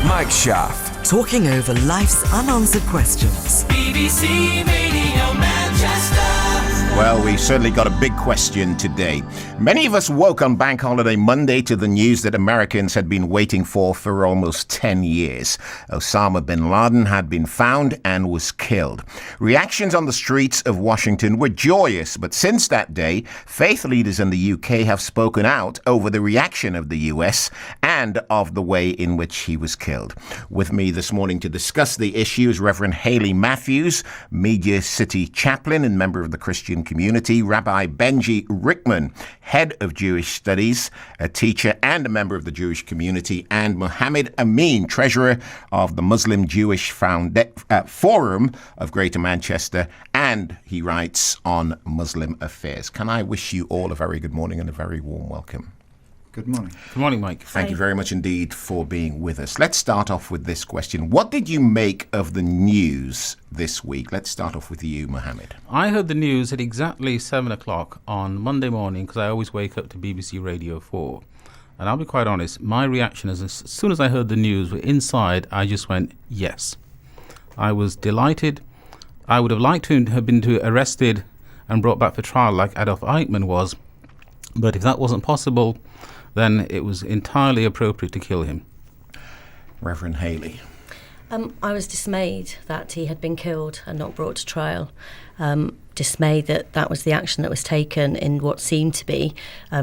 Mike Schaff. Talking over life's unanswered questions. BBC Radio Manchester. Well, we certainly got a big question today. Many of us woke on Bank Holiday Monday to the news that Americans had been waiting for almost 10 years. Osama Bin Laden had been found and was killed. Reactions on the streets of Washington were joyous, but since that day, faith leaders in the UK have spoken out over the reaction of the US and of the way in which he was killed. With me this morning to discuss the issue is Reverend Hayley Matthews, Media City chaplain and member of the Christian community, Rabbi Benji Rickman, head of Jewish studies, a teacher and a member of the Jewish community, and Mohammed Amin, treasurer of the Muslim Jewish Forum of Greater Manchester, and he writes on Muslim affairs. Can I wish you all a very good morning and a very warm welcome? Good morning. Good morning, Mike. Thank you very much indeed for being with us. Let's start off with this question. What did you make of the news this week? Let's start off with you, Mohammed. I heard the news at exactly 7 o'clock on Monday morning because I always wake up to BBC Radio 4. And I'll be quite honest, my reaction is as soon as I heard the news inside, I just went, yes. I was delighted. I would have liked to have been arrested and brought back for trial like Adolf Eichmann was. But if that wasn't possible, then it was entirely appropriate to kill him. Reverend Hayley. I was dismayed that he had been killed and not brought to trial. Dismayed that was the action that was taken in what seemed to be,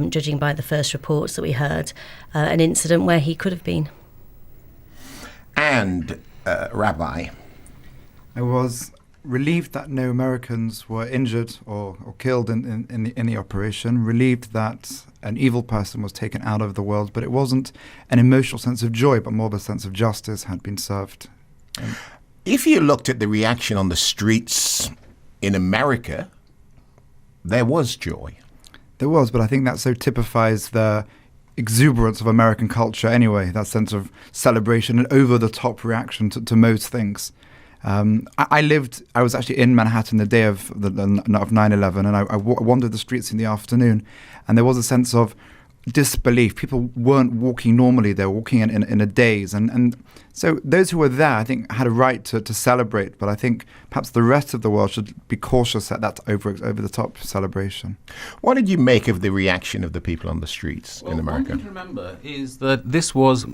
judging by the first reports that we heard, an incident where he could have been. And Rabbi. I was relieved that no Americans were injured or killed in the operation, relieved that an evil person was taken out of the world, but it wasn't an emotional sense of joy, but more of a sense of justice had been served. If you looked at the reaction on the streets in America, there was joy. There was, but I think that so typifies the exuberance of American culture anyway, that sense of celebration and over-the-top reaction to most things. I was actually in Manhattan the day of 9/11, and I wandered the streets in the afternoon, and there was a sense of disbelief. People weren't walking normally, they were walking in a daze, and so those who were there, I think, had a right to celebrate, but I think perhaps the rest of the world should be cautious at that over-the-top celebration. What did you make of the reaction of the people on the streets in America? One thing to remember is that this was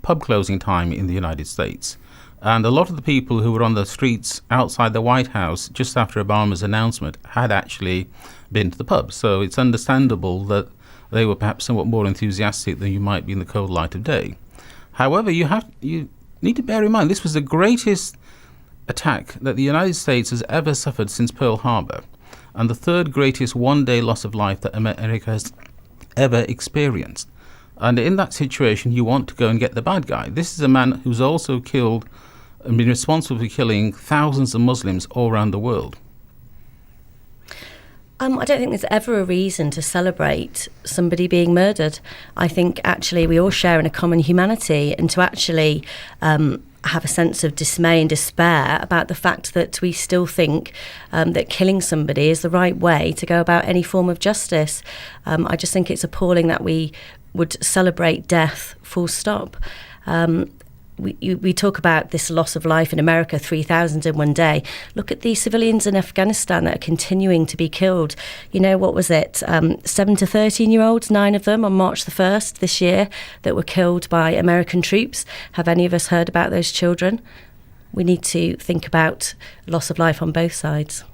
pub closing time in the United States. And a lot of the people who were on the streets outside the White House just after Obama's announcement had actually been to the pub. So it's understandable that they were perhaps somewhat more enthusiastic than you might be in the cold light of day. However, you need to bear in mind this was the greatest attack that the United States has ever suffered since Pearl Harbor, and the third greatest one-day loss of life that America has ever experienced. And in that situation, you want to go and get the bad guy. This is a man who's also killed and been responsible for killing thousands of Muslims all around the world. I don't think there's ever a reason to celebrate somebody being murdered. I think actually we all share in a common humanity, and to actually have a sense of dismay and despair about the fact that we still think that killing somebody is the right way to go about any form of justice. I just think it's appalling that we would celebrate death, full stop. We talk about this loss of life in America, 3,000 in one day. Look at the civilians in Afghanistan that are continuing to be killed. You know, what was it? 7 to 13-year-olds, 9 of them on March the 1st this year that were killed by American troops. Have any of us heard about those children? We need to think about loss of life on both sides.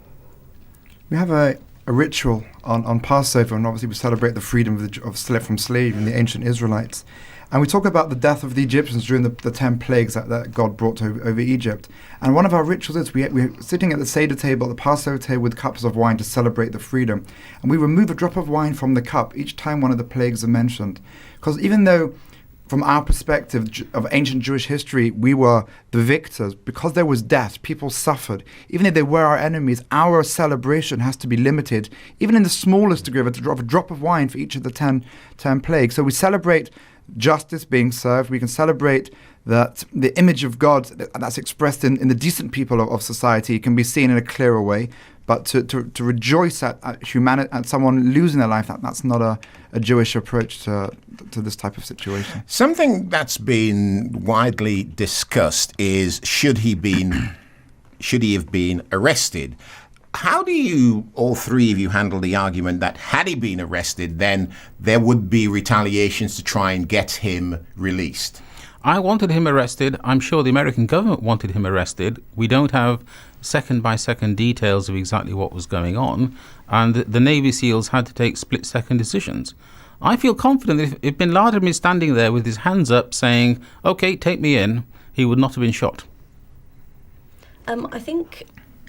We have a ritual on Passover, and obviously we celebrate the freedom from slavery in the ancient Israelites. And we talk about the death of the Egyptians during the 10 plagues that God brought over Egypt. And one of our rituals is we're sitting at the Seder table, the Passover table, with cups of wine to celebrate the freedom. And we remove a drop of wine from the cup each time one of the plagues are mentioned. Because even though, from our perspective of ancient Jewish history, we were the victors, because there was death, people suffered. Even if they were our enemies, our celebration has to be limited, even in the smallest degree, of a drop of wine for each of the 10 plagues. So we celebrate justice being served. We can celebrate that the image of God that's expressed in the decent people of society can be seen in a clearer way. But to rejoice at humanity, at someone losing their life, that's not a Jewish approach to this type of situation. Something that's been widely discussed is should he have been arrested? How do you, all three of you, handle the argument that had he been arrested, then there would be retaliations to try and get him released? I wanted him arrested. I'm sure the American government wanted him arrested. We don't have second-by-second details of exactly what was going on, and the Navy SEALs had to take split-second decisions. I feel confident that if Bin Laden had been standing there with his hands up saying, OK, take me in, he would not have been shot. I think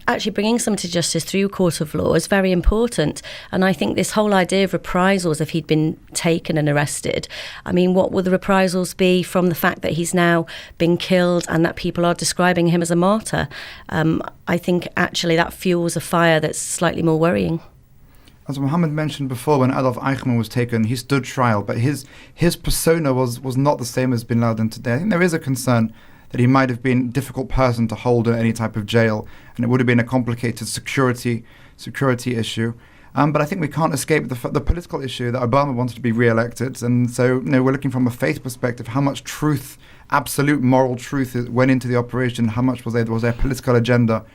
actually bringing someone to justice through a court of law is very important. And I think this whole idea of reprisals, if he'd been taken and arrested, I mean, what will the reprisals be from the fact that he's now been killed and that people are describing him as a martyr? I think actually that fuels a fire that's slightly more worrying. As Mohammed mentioned before, when Adolf Eichmann was taken, he stood trial, but his persona was not the same as Bin Laden today. I think there is a concern that he might have been a difficult person to hold in any type of jail, and it would have been a complicated security issue. But I think we can't escape the political issue that Obama wanted to be re-elected, and so we're looking from a faith perspective how much truth, absolute moral truth, went into the operation. How much was there political agenda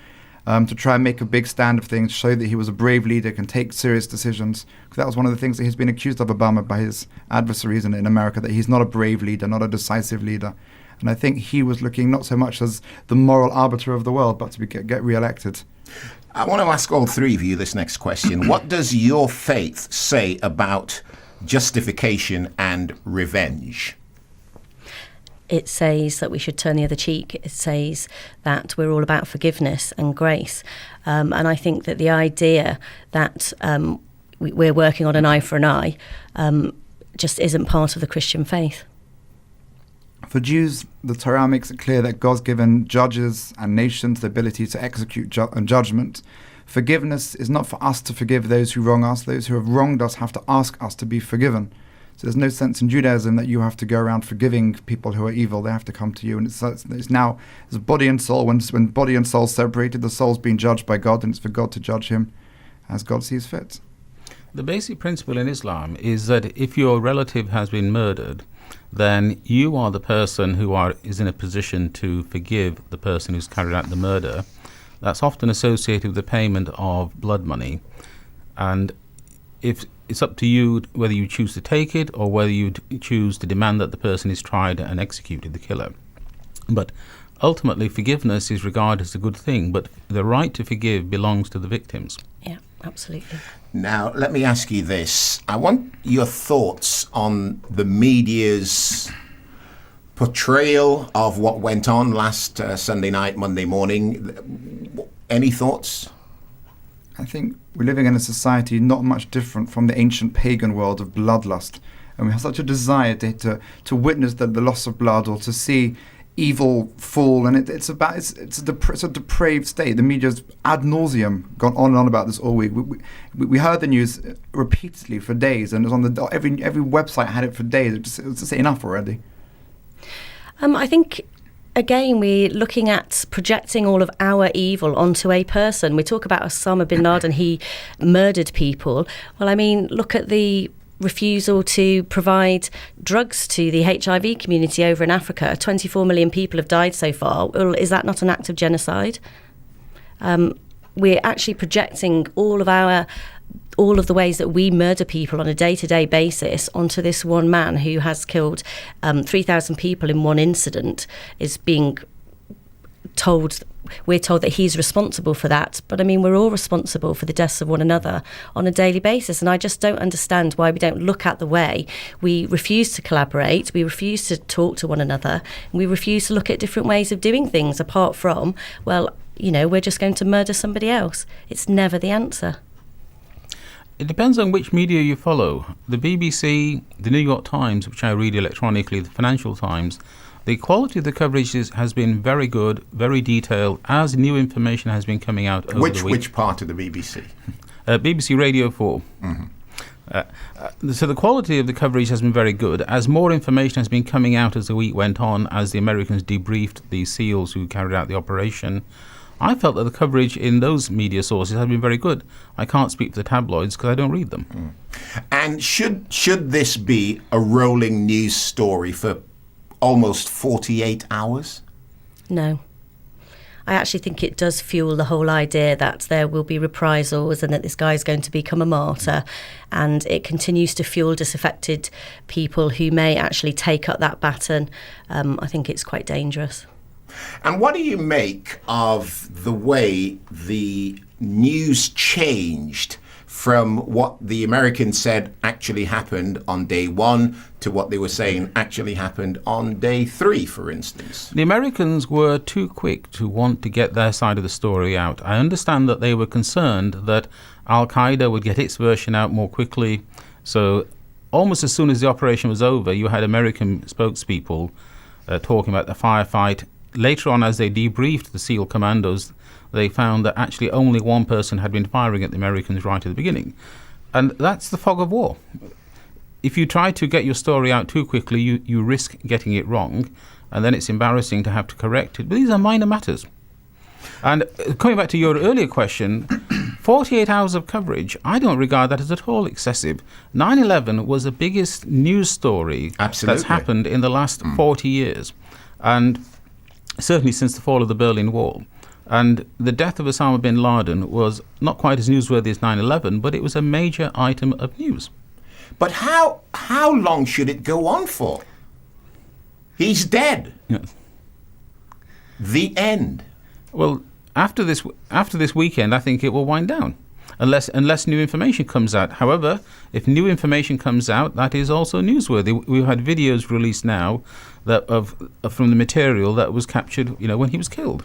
to try and make a big stand of things, show that he was a brave leader, can take serious decisions. Because that was one of the things that he's been accused of, Obama, by his adversaries in America, that he's not a brave leader, not a decisive leader. And I think he was looking not so much as the moral arbiter of the world, but to get re-elected. I want to ask all three of you this next question. What does your faith say about justification and revenge? It says that we should turn the other cheek. It says that we're all about forgiveness and grace. And I think that the idea that we're working on an eye for an eye just isn't part of the Christian faith. For Jews, the Torah makes it clear that God's given judges and nations the ability to execute judgment. Forgiveness is not for us to forgive those who wrong us. Those who have wronged us have to ask us to be forgiven. So there's no sense in Judaism that you have to go around forgiving people who are evil. They have to come to you. And it's now body and soul. When body and soul separated, the soul's being judged by God, and it's for God to judge him as God sees fit. The basic principle in Islam is that if your relative has been murdered, then you are the person who is in a position to forgive the person who's carried out the murder. That's often associated with the payment of blood money. And if it's up to you whether you choose to take it or whether you choose to demand that the person is tried and executed, the killer. But ultimately, forgiveness is regarded as a good thing, but the right to forgive belongs to the victims. Yeah, absolutely. Now, let me ask you this. I want your thoughts on the media's portrayal of what went on last Sunday night, Monday morning. Any thoughts? I think we're living in a society not much different from the ancient pagan world of bloodlust. And we have such a desire to witness the loss of blood or to see evil fall, and it's a depraved state. The media's ad nauseum gone on and on about this all week. We heard the news repeatedly for days, and it was on every website had it for days. It was just enough already. I think, again, we're looking at projecting all of our evil onto a person. We talk about Osama Bin Laden, he murdered people. Well, I mean, look at the refusal to provide drugs to the HIV community over in Africa. 24 million people have died so far. Well, is that not an act of genocide? We're actually projecting all of the ways that we murder people on a day-to-day basis onto this one man who has killed 3,000 people in one incident. Is being told, we're told that he's responsible for that. But I mean, we're all responsible for the deaths of one another on a daily basis. And I just don't understand why we don't look at the way we refuse to collaborate, we refuse to talk to one another, and we refuse to look at different ways of doing things apart from, well, we're just going to murder somebody else. It's never the answer. It depends on which media you follow. The BBC, the New York Times, which I read electronically, the Financial Times, the quality of the coverage has been very good, very detailed, as new information has been coming out over the week. Which part of the BBC? BBC Radio 4. Mm-hmm. So the quality of the coverage has been very good. As more information has been coming out as the week went on, as the Americans debriefed the SEALs who carried out the operation, I felt that the coverage in those media sources had been very good. I can't speak for the tabloids because I don't read them. And should this be a rolling news story for almost 48 hours? No. I actually think it does fuel the whole idea that there will be reprisals and that this guy is going to become a martyr. And it continues to fuel disaffected people who may actually take up that baton. I think it's quite dangerous. And what do you make of the way the news changed from what the Americans said actually happened on day one to what they were saying actually happened on day 3, for instance? The Americans were too quick to want to get their side of the story out. I understand that they were concerned that Al-Qaeda would get its version out more quickly. So almost as soon as the operation was over, you had American spokespeople talking about the firefight. Later on, as they debriefed the SEAL commandos, they found that actually only one person had been firing at the Americans right at the beginning. And that's the fog of war. If you try to get your story out too quickly, you risk getting it wrong, and then it's embarrassing to have to correct it. But these are minor matters. And coming back to your earlier question, 48 hours of coverage, I don't regard that as at all excessive. 9/11 was the biggest news story that's happened in the last 40 years, and certainly since the fall of the Berlin Wall. And the death of Osama Bin Laden was not quite as newsworthy as 9/11, but it was a major item of news. But how long should it go on for? He's dead. Yes. The end. Well, after this weekend, I think it will wind down, unless new information comes out. However, if new information comes out, that is also newsworthy. We've had videos released now that from the material that was captured, when he was killed.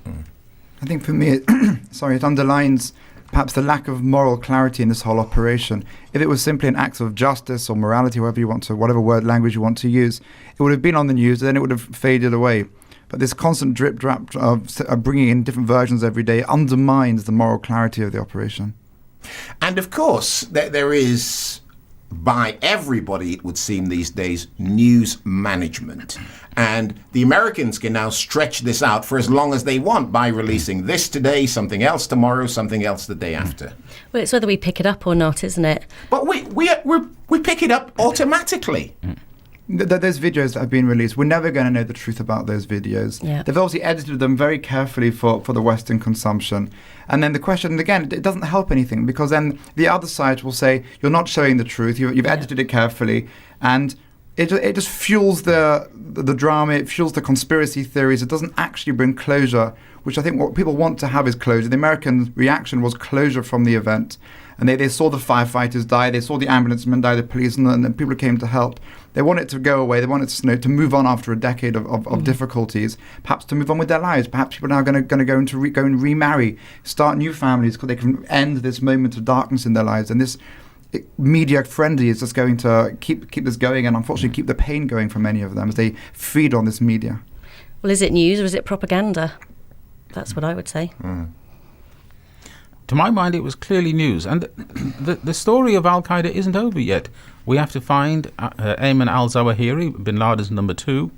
I think for me, it underlines perhaps the lack of moral clarity in this whole operation. If it was simply an act of justice or morality, whatever word language you want to use, it would have been on the news, and then it would have faded away. But this constant drip drap of bringing in different versions every day undermines the moral clarity of the operation. And of course, there is, by everybody, it would seem these days, news management. And the Americans can now stretch this out for as long as they want by releasing this today, something else tomorrow, something else the day after. Well, it's whether we pick it up or not, isn't it? But we pick it up automatically. Those videos that have been released, we're never going to know the truth about those videos. Yeah. They've obviously edited them very carefully for the Western consumption. And then the question, again, it doesn't help anything, because then the other side will say, you're not showing the truth, you've edited it carefully, and it just fuels the drama, it fuels the conspiracy theories. It doesn't actually bring closure, which I think what people want to have is closure. The American reaction was closure from the event. And they saw the firefighters die, they saw the ambulancemen die, the police, and the people who came to help. They want it to go away. They want it to move on after a decade of difficulties, perhaps to move on with their lives. Perhaps people are now going to go and remarry, start new families, because they can end this moment of darkness in their lives. And this media frenzy is just going to keep this going, and unfortunately keep the pain going for many of them as they feed on this media. Well, is it news or is it propaganda? That's what I would say. To my mind, it was clearly news. And the story of Al-Qaeda isn't over yet. We have to find Ayman al-Zawahiri, Bin Laden's number 2.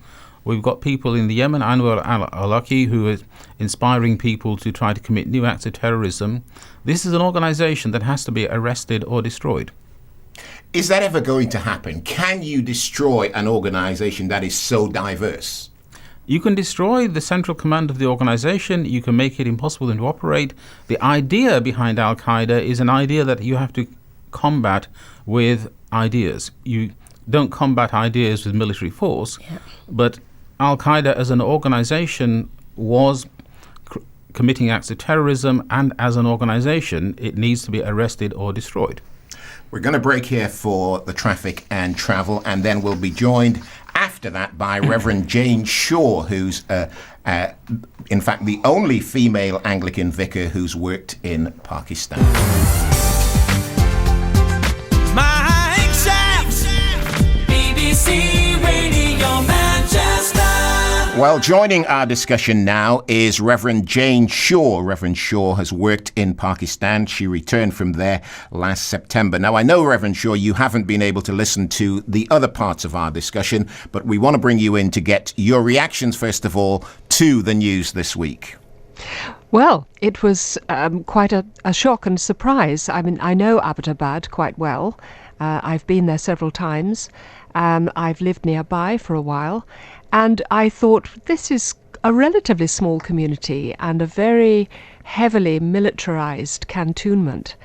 We've got people in the Yemen, Anwar al-Awlaki, who is inspiring people to try to commit new acts of terrorism. This is an organization that has to be arrested or destroyed. Is that ever going to happen? Can you destroy an organization that is so diverse? You can destroy the central command of the organization. You can make it impossible for them to operate. The idea behind Al-Qaeda is an idea that you have to combat with ideas. You don't combat ideas with military force, but Al-Qaeda as an organization was committing acts of terrorism, and as an organization, it needs to be arrested or destroyed. We're going to break here for the traffic and travel, and then we'll be joined after that by Reverend Jane Shaw, who's in fact the only female Anglican vicar who's worked in Pakistan. Mike Sachs, BBC Radio Manchester. Well, joining our discussion now is Reverend Jane Shaw. Reverend Shaw has worked in Pakistan. She returned from there last September. Now, I know, Reverend Shaw, you haven't been able to listen to the other parts of our discussion, but we want to bring you in to get your reactions, first of all, to the news this week. Well, it was quite a shock and surprise. I mean, I know Abbottabad quite well. I've been there several times. I've lived nearby for a while. And I thought, this is a relatively small community and a very heavily militarized cantonment.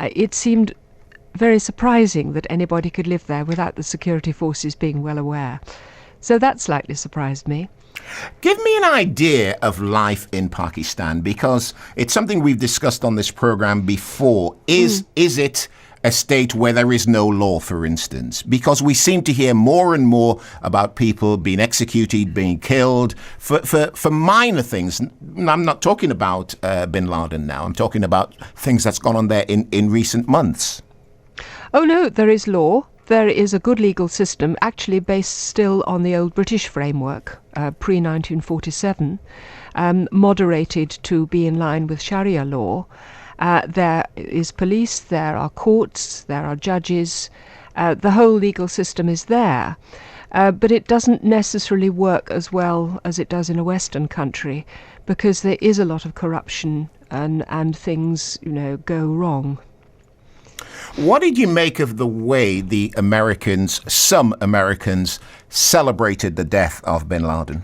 It seemed very surprising that anybody could live there without the security forces being well aware. So that slightly surprised me. Give me an idea of life in Pakistan, because it's something we've discussed on this program before. Is it a state where there is no law, for instance? Because we seem to hear more and more about people being executed, being killed for minor things. I'm not talking about Bin Laden now. I'm talking about things that's gone on there in recent months. Oh no, there is law. There is a good legal system, actually based still on the old British framework, pre-1947, moderated to be in line with Sharia law. There is police, there are courts, there are judges. The whole legal system is there. But it doesn't necessarily work as well as it does in a Western country, because there is a lot of corruption and things, go wrong. What did you make of the way some Americans, celebrated the death of Bin Laden?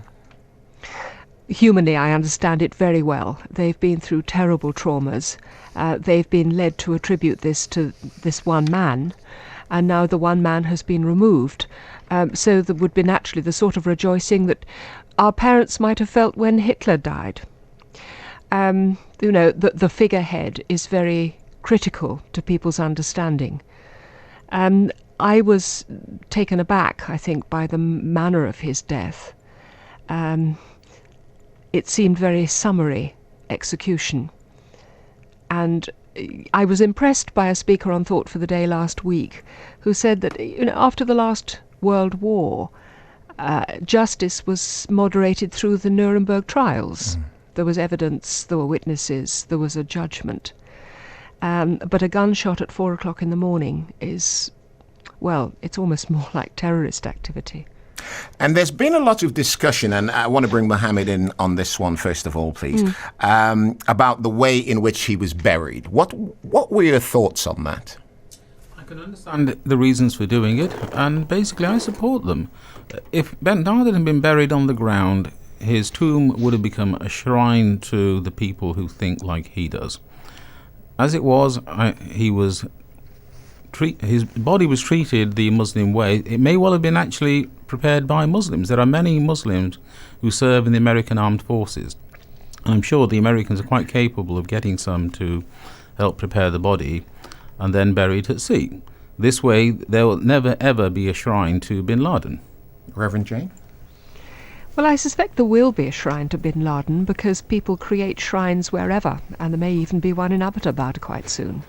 Humanly, I understand it very well. They've been through terrible traumas. They've been led to attribute this to this one man, and now the one man has been removed. So there would be naturally the sort of rejoicing that our parents might have felt when Hitler died. The figurehead is very critical to people's understanding. I was taken aback, I think, by the manner of his death. It seemed very summary execution. And I was impressed by a speaker on Thought for the Day last week who said that after the last World War, justice was moderated through the Nuremberg trials. There was evidence, there were witnesses, there was a judgment. But a gunshot at 4 o'clock in the morning is, well, it's almost more like terrorist activity. And there's been a lot of discussion, and I want to bring Mohammed in on this one first of all, please, about the way in which he was buried. What were your thoughts on that? I can understand the reasons for doing it, and basically I support them. If Bin Laden had been buried on the ground, his tomb would have become a shrine to the people who think like he does. As it was, his body was treated the Muslim way. It may well have been actually prepared by Muslims. There are many Muslims who serve in the American Armed Forces. And I'm sure the Americans are quite capable of getting some to help prepare the body and then bury it at sea. This way, there will never ever be a shrine to Bin Laden. Reverend Jane? Well, I suspect there will be a shrine to Bin Laden because people create shrines wherever, and there may even be one in Abbottabad quite soon.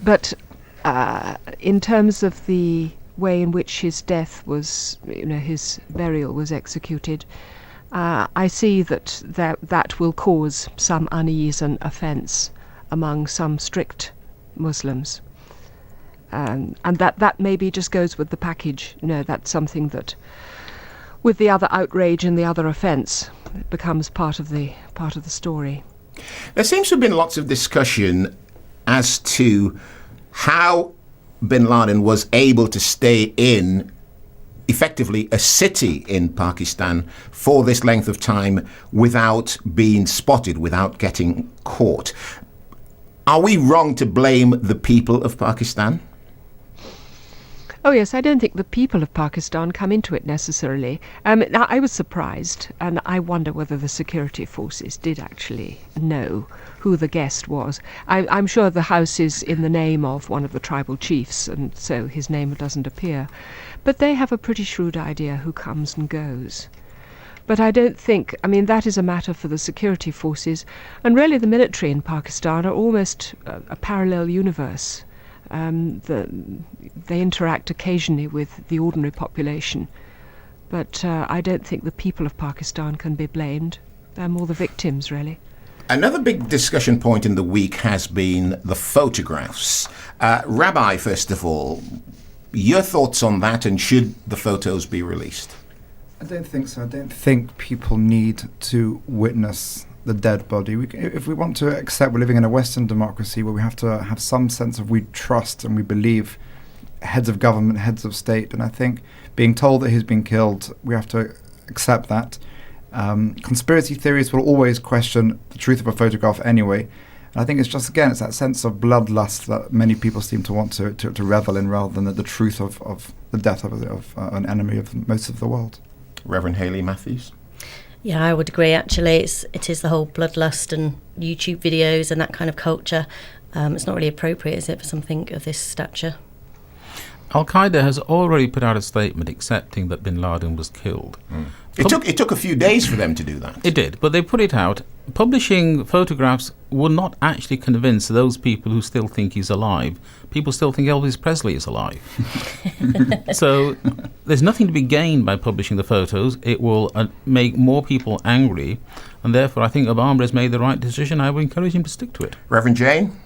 But in terms of the way in which his death was, his burial was executed, I see that will cause some unease and offence among some strict Muslims. And that maybe just goes with the package. That's something that, with the other outrage and the other offence, it becomes part of the story. There seems to have been lots of discussion as to how Bin Laden was able to stay in effectively a city in Pakistan for this length of time without being spotted, without getting caught. Are we wrong to blame the people of Pakistan? Oh yes, I don't think the people of Pakistan come into it necessarily. Now, I was surprised, and I wonder whether the security forces did actually know who the guest was. I'm sure the house is in the name of one of the tribal chiefs, and so his name doesn't appear. But they have a pretty shrewd idea who comes and goes. But I don't think, that is a matter for the security forces, and really the military in Pakistan are almost a parallel universe. They interact occasionally with the ordinary population, but I don't think the people of Pakistan can be blamed. They're more the victims, really. Another big discussion point in the week has been the photographs. Rabbi, first of all, your thoughts on that, and should the photos be released? I don't think so. I don't think people need to witness the dead body. If we want to accept we're living in a Western democracy where we have to have some sense of we trust and we believe heads of government, heads of state, and I think being told that he's been killed, we have to accept that. Conspiracy theories will always question the truth of a photograph anyway. And I think it's just, again, it's that sense of bloodlust that many people seem to want to revel in rather than the truth of the death of an enemy of most of the world. Reverend Hayley Matthews? Yeah, I would agree. Actually, it is the whole bloodlust and YouTube videos and that kind of culture. It's not really appropriate, is it, for something of this stature? Al-Qaeda has already put out a statement accepting that Bin Laden was killed. It took a few days for them to do that. It did, but they put it out. Publishing photographs will not actually convince those people who still think he's alive. People still think Elvis Presley is alive. So there's nothing to be gained by publishing the photos. It will make more people angry, and therefore I think Obama has made the right decision. I would encourage him to stick to it. Reverend Jane?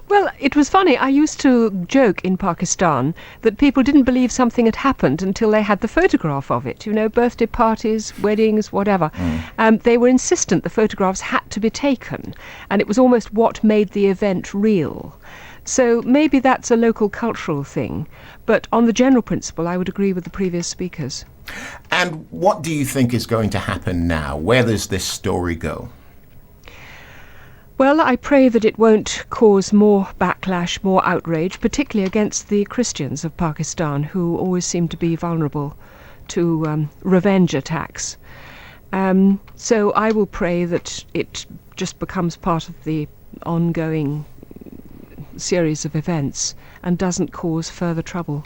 Well, it was funny. I used to joke in Pakistan that people didn't believe something had happened until they had the photograph of it. You know, birthday parties, weddings, whatever. They were insistent the photographs had to be taken, and it was almost what made the event real. So maybe that's a local cultural thing, but on the general principle, I would agree with the previous speakers. And what do you think is going to happen now? Where does this story go? Well, I pray that it won't cause more backlash, more outrage, particularly against the Christians of Pakistan, who always seem to be vulnerable to revenge attacks. So I will pray that it just becomes part of the ongoing series of events and doesn't cause further trouble.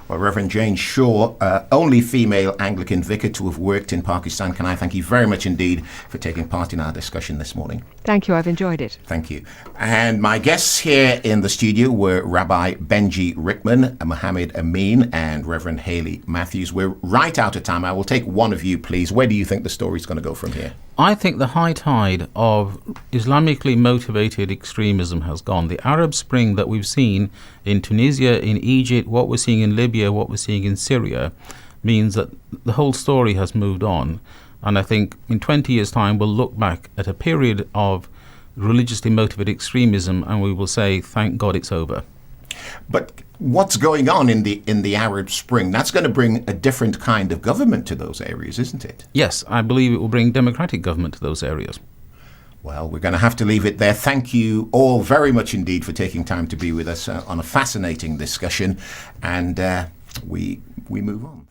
Well, Reverend Jane Shaw, only female Anglican vicar to have worked in Pakistan, can I thank you very much indeed for taking part in our discussion this morning. Thank you, I've enjoyed it. Thank you. And my guests here in the studio were Rabbi Benji Rickman, Mohammed Amin, and Reverend Hayley Matthews. We're right out of time. I will take one of you, please. Where do you think the story's going to go from here? I think the high tide of Islamically motivated extremism has gone. The Arab Spring that we've seen in Tunisia, in Egypt, what we're seeing in Libya, what we're seeing in Syria, means that the whole story has moved on. And I think in 20 years' time, we'll look back at a period of religiously motivated extremism and we will say, thank God it's over. But what's going on in the Arab Spring, that's going to bring a different kind of government to those areas, isn't it? Yes, I believe it will bring democratic government to those areas. Well, we're going to have to leave it there. Thank you all very much indeed for taking time to be with us on a fascinating discussion. And we move on.